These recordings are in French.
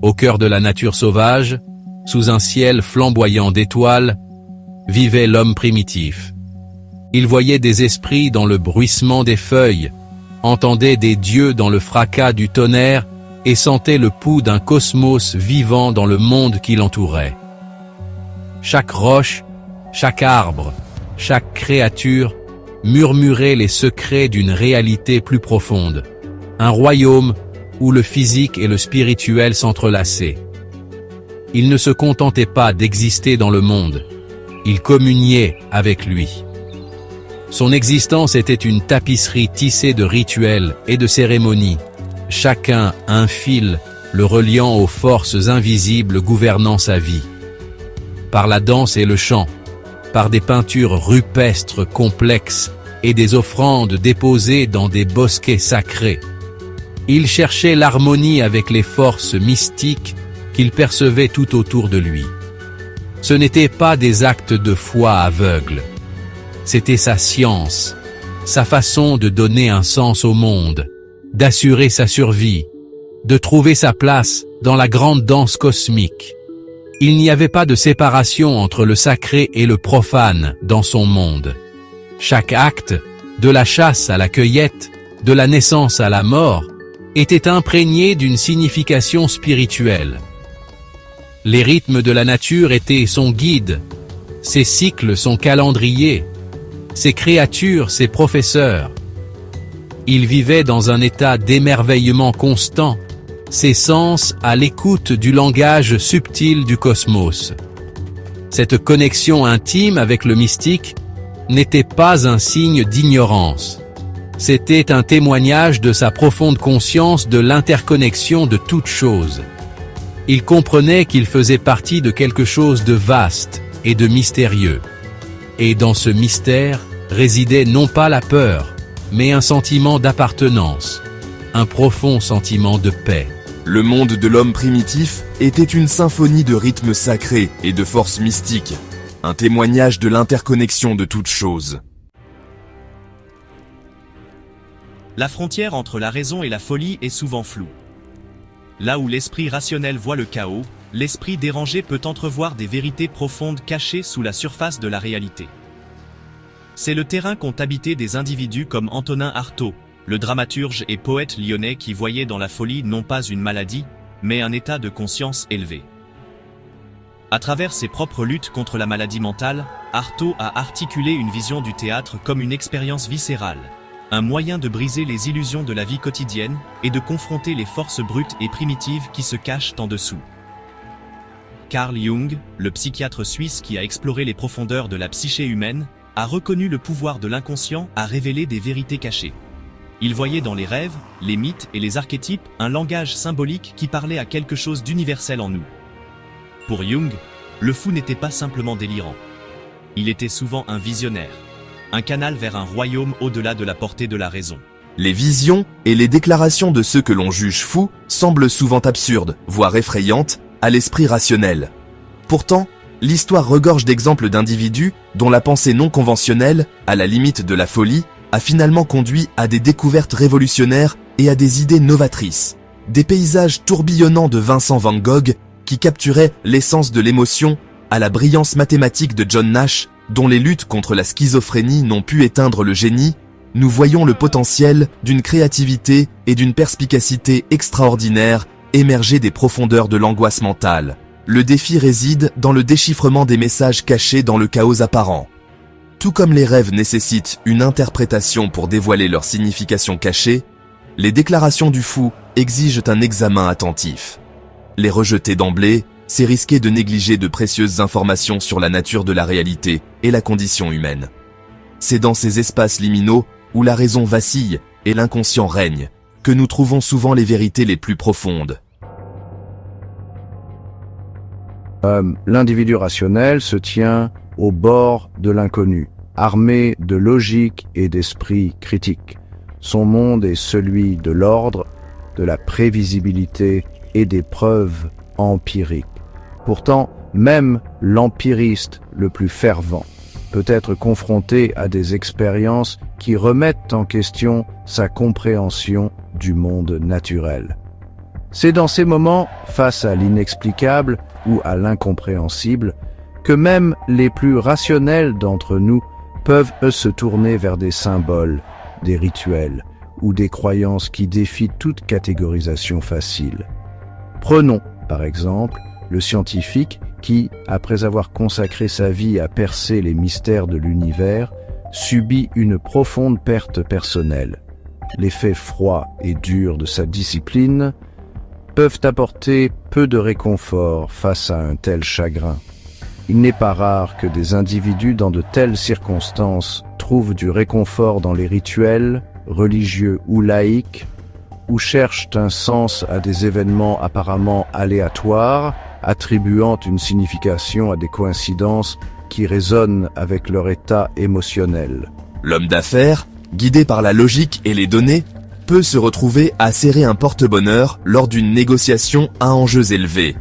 Au cœur de la nature sauvage, sous un ciel flamboyant d'étoiles, vivait l'homme primitif. Il voyait des esprits dans le bruissement des feuilles, entendait des dieux dans le fracas du tonnerre et sentait le pouls d'un cosmos vivant dans le monde qui l'entourait. Chaque roche, chaque arbre, chaque créature murmurait les secrets d'une réalité plus profonde, un royaume où le physique et le spirituel s'entrelaçaient. Il ne se contentait pas d'exister dans le monde, il communiait avec lui. Son existence était une tapisserie tissée de rituels et de cérémonies, chacun un fil le reliant aux forces invisibles gouvernant sa vie. Par la danse et le chant, par des peintures rupestres complexes et des offrandes déposées dans des bosquets sacrés, il cherchait l'harmonie avec les forces mystiques qu'il percevait tout autour de lui. Ce n'étaient pas des actes de foi aveugles, c'était sa science, sa façon de donner un sens au monde, d'assurer sa survie, de trouver sa place dans la grande danse cosmique. Il n'y avait pas de séparation entre le sacré et le profane dans son monde. Chaque acte, de la chasse à la cueillette, de la naissance à la mort, était imprégné d'une signification spirituelle. Les rythmes de la nature étaient son guide, ses cycles son calendrier, ses créatures ses professeurs. Il vivait dans un état d'émerveillement constant, ses sens à l'écoute du langage subtil du cosmos. Cette connexion intime avec le mystique n'était pas un signe d'ignorance. C'était un témoignage de sa profonde conscience de l'interconnexion de toutes choses. Il comprenait qu'il faisait partie de quelque chose de vaste et de mystérieux. Et dans ce mystère résidait non pas la peur, mais un sentiment d'appartenance, un profond sentiment de paix. Le monde de l'homme primitif était une symphonie de rythmes sacrés et de forces mystiques, un témoignage de l'interconnexion de toutes choses. La frontière entre la raison et la folie est souvent floue. Là où l'esprit rationnel voit le chaos, l'esprit dérangé peut entrevoir des vérités profondes cachées sous la surface de la réalité. C'est le terrain qu'ont habité des individus comme Antonin Artaud, le dramaturge et poète lyonnais qui voyait dans la folie non pas une maladie, mais un état de conscience élevé. À travers ses propres luttes contre la maladie mentale, Artaud a articulé une vision du théâtre comme une expérience viscérale, un moyen de briser les illusions de la vie quotidienne et de confronter les forces brutes et primitives qui se cachent en dessous. Carl Jung, le psychiatre suisse qui a exploré les profondeurs de la psyché humaine, a reconnu le pouvoir de l'inconscient à révéler des vérités cachées. Il voyait dans les rêves, les mythes et les archétypes un langage symbolique qui parlait à quelque chose d'universel en nous. Pour Jung, le fou n'était pas simplement délirant. Il était souvent un visionnaire, un canal vers un royaume au-delà de la portée de la raison. Les visions et les déclarations de ceux que l'on juge fous semblent souvent absurdes, voire effrayantes, à l'esprit rationnel. Pourtant, l'histoire regorge d'exemples d'individus dont la pensée non conventionnelle, à la limite de la folie, a finalement conduit à des découvertes révolutionnaires et à des idées novatrices. Des paysages tourbillonnants de Vincent van Gogh qui capturaient l'essence de l'émotion, à la brillance mathématique de John Nash, dont les luttes contre la schizophrénie n'ont pu éteindre le génie, nous voyons le potentiel d'une créativité et d'une perspicacité extraordinaires émerger des profondeurs de l'angoisse mentale. Le défi réside dans le déchiffrement des messages cachés dans le chaos apparent. Tout comme les rêves nécessitent une interprétation pour dévoiler leur signification cachée, les déclarations du fou exigent un examen attentif. Les rejeter d'emblée, c'est risquer de négliger de précieuses informations sur la nature de la réalité et la condition humaine. C'est dans ces espaces liminaux où la raison vacille et l'inconscient règne que nous trouvons souvent les vérités les plus profondes. L'individu rationnel se tient au bord de l'inconnu, armé de logique et d'esprit critique. Son monde est celui de l'ordre, de la prévisibilité et des preuves empiriques. Pourtant, même l'empiriste le plus fervent peut être confronté à des expériences qui remettent en question sa compréhension du monde naturel. C'est dans ces moments, face à l'inexplicable ou à l'incompréhensible, que même les plus rationnels d'entre nous peuvent se tourner vers des symboles, des rituels ou des croyances qui défient toute catégorisation facile. Prenons, par exemple, le scientifique qui, après avoir consacré sa vie à percer les mystères de l'univers, subit une profonde perte personnelle. Les faits froids et durs de sa discipline peuvent apporter peu de réconfort face à un tel chagrin. Il n'est pas rare que des individus dans de telles circonstances trouvent du réconfort dans les rituels, religieux ou laïques, ou cherchent un sens à des événements apparemment aléatoires, attribuant une signification à des coïncidences qui résonnent avec leur état émotionnel. L'homme d'affaires, guidé par la logique et les données, peut se retrouver à serrer un porte-bonheur lors d'une négociation à enjeux élevés.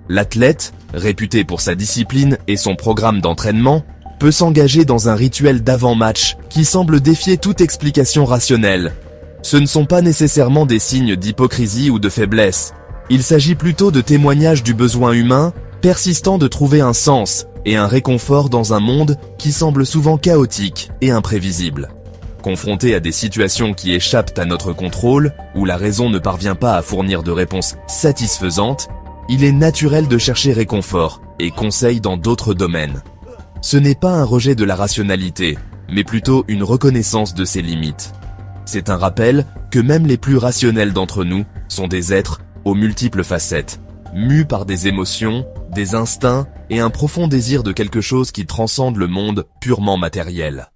L'athlète, réputé pour sa discipline et son programme d'entraînement, peut s'engager dans un rituel d'avant-match qui semble défier toute explication rationnelle. Ce ne sont pas nécessairement des signes d'hypocrisie ou de faiblesse. Il s'agit plutôt de témoignages du besoin humain, persistant de trouver un sens et un réconfort dans un monde qui semble souvent chaotique et imprévisible. Confronté à des situations qui échappent à notre contrôle, où la raison ne parvient pas à fournir de réponses satisfaisantes, il est naturel de chercher réconfort et conseil dans d'autres domaines. Ce n'est pas un rejet de la rationalité, mais plutôt une reconnaissance de ses limites. C'est un rappel que même les plus rationnels d'entre nous sont des êtres aux multiples facettes, mus par des émotions, des instincts et un profond désir de quelque chose qui transcende le monde purement matériel.